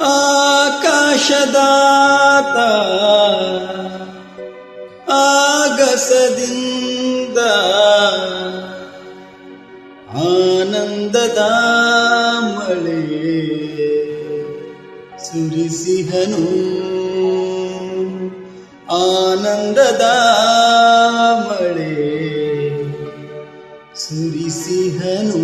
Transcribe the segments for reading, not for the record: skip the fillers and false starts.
ಆಕಾಶದಾತ ಆಗಸದಿಂದ ಆನಂದದ ಮಳೆ ಸುರಿಸಿಹನು, ಆನಂದದ ಮಳೆ ಸುರಿಸಿಹನು.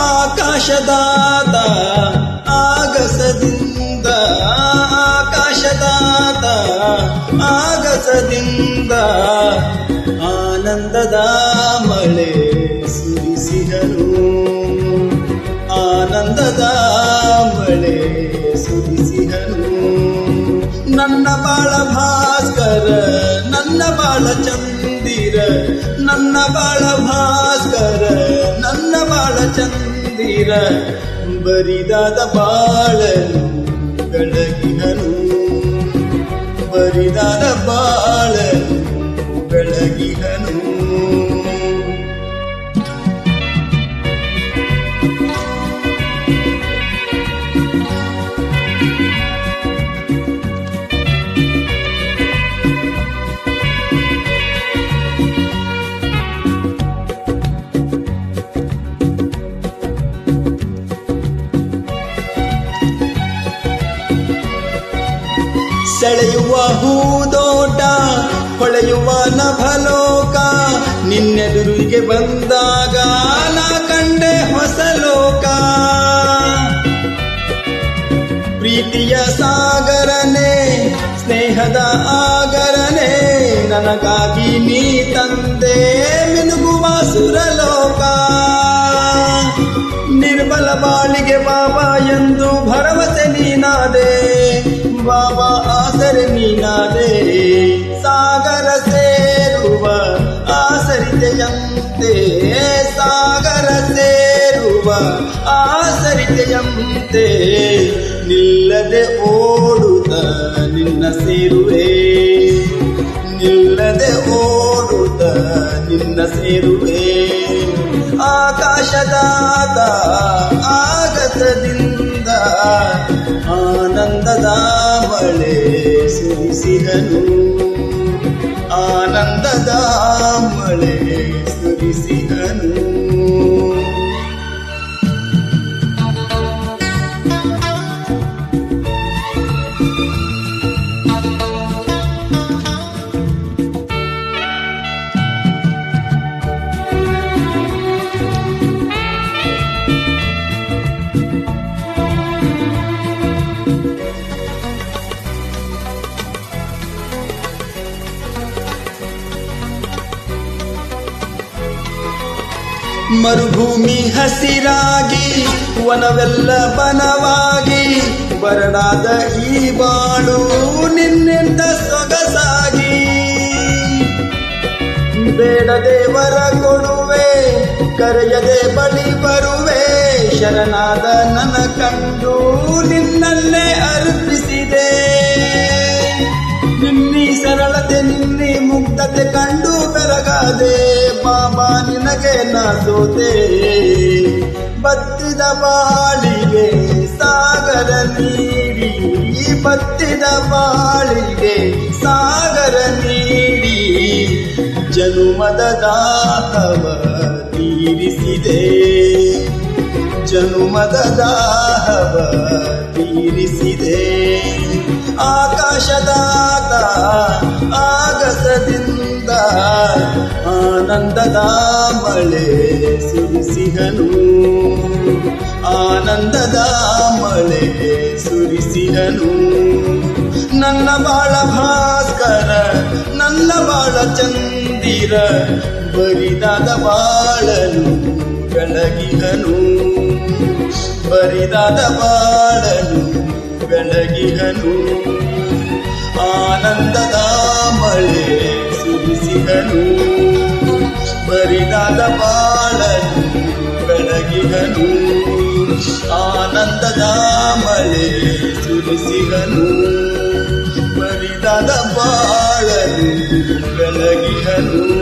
ಆಕಾಶದಾತ ಆಗಸದಿಂದ, ಆಕಾಶದಾತ ಆಗಸದಿಂದ ಆನಂದದ ಮಳೆ ಸುರಿಸಿಹನು, ಆನಂದದ ಮಳೆ ಸುರಿಸಿಹನು. ನನ್ನ ಬಾಳ ಭಾಸ್ಕರ, ನನ್ನ ಬಾಳ ಚಂದಿರ, ನನ್ನ ಬಾಳ ಭಾಸ್ಕರ, ನನ್ನ ಬಾಳ ಚಂದಿರ, ಬರಿದಾದ ಬಾಳನು ಬೆಳಗಿಹನು, ಬರಿದಾದ ಬಾಳನು ಬೆಳಗಿಹನು. ಸೆಳೆಯುವ ಹೂದೋಟ ಹೊಳೆಯುವ ನಭಲೋಕ, ನಿನ್ನೆದುರಿಗೆ ಬಂದಾಗ ನಾ ಕಂಡೆ ಹೊಸ ಲೋಕ. ಪ್ರೀತಿಯ ಸಾಗರನೆ, ಸ್ನೇಹದ ಆಗರನೆ, ನನಗಾಗಿ ನೀ ತಂದೆ ಮಿನುಗುವ ಸುರಲೋಕ. ನಿರ್ಮಲ ಬಾಳಿಗೆ ಬಾಬಾ ಎಂದು ಭರವಸೆ ನೀನಾದೆ, ಬಾಬಾ ಆಸರೆ ನೀನಾದೆ. ಸಾಗರ ಸೇರುವ ಆಸರಿತೆಯಂತೆ, ಸಾಗರ ಸೇರುವ ಆಸರಿತೆಯಂತೆ, ನಿಲ್ಲದೆ ಓಡುತ್ತ ನಿನ್ನ ಸೇರುವೆ, ನಿಲ್ಲದೆ ಓಡುತ್ತ ನಿನ್ನ ಸೇರುವೆ. ಆಕಾಶದಾತ ಆಗಸದಿಂದ ಆನಂದದ ಮಳೆ ಸುರಿಸಿಹನು, ಆನಂದದ ಮಳೆ ಸುರಿಸಿಹನು. ಮರುಭೂಮಿ ಹಸಿರಾಗಿ ವನವೆಲ್ಲ ಬನವಾಗಿ, ಬರಡಾದ ಈ ಬಾಳು ನಿನ್ನಿಂದ ಸೊಗಸಾಗಿ. ಬೇಡದೆ ವರ ಕೊಡುವೆ, ಕರೆಯದೆ ಬಳಿ ಬರುವೆ, ಶರಣಾದ ನನ್ನ ಕಂಡು ನಿನ್ನನ್ನೇ ಅರ್ಪಿಸಿದೆ. ನಿನ್ನಿ ಸರಳತೆ ನಿನ್ನಿ ಮುಗ್ಧತೆ ಕಂಡು ಬೆರಗಾದೆ, ಬಾಬಾ ನಿನಗೆ ನಾ ಸೋತೆ. ಬತ್ತಿದ ಬಾಳಿಗೆ ಸಾಗರ ನೀಡಿ, ಬತ್ತಿದ ಬಾಳಿಗೆ ಸಾಗರ ನೀಡಿ, ಜನುಮದ ದಾಹವ ತೀರಿಸಿದೆ, ಜನುಮದ ದಾಹವ ತೀರಿಸಿದೆ. ಆಕಾಶದಾತ ಆಗಸದಿಂದ ಆನಂದದ ಮಳೆ ಸುರಿಸಿಹನು, ಆನಂದದ ಮಳೆ ಸುರಿಸಿಹನು. ನನ್ನ ಬಾಳ ಭಾಸ್ಕರ, ನನ್ನ ಬಾಳ ಚಂದಿರ, ಬರಿದಾದ ಬಾಳನು ಬೆಳಗಿಹನು, ಬರಿದಾದ ಬಾಳನು ಬೆಳಗಿಹನು. ಆನಂದದ ಮಳೆ ಸುರಿಸಿದನು, ಬರಿದಾದ ಬಾಳನು ಬೆಳಗಿದನು. ಆನಂದದ ಮಳೆ ಸುರಿಸಿದನು, ಬರಿದಾದ ಬಾಳನು ಬೆಳಗಿದನು.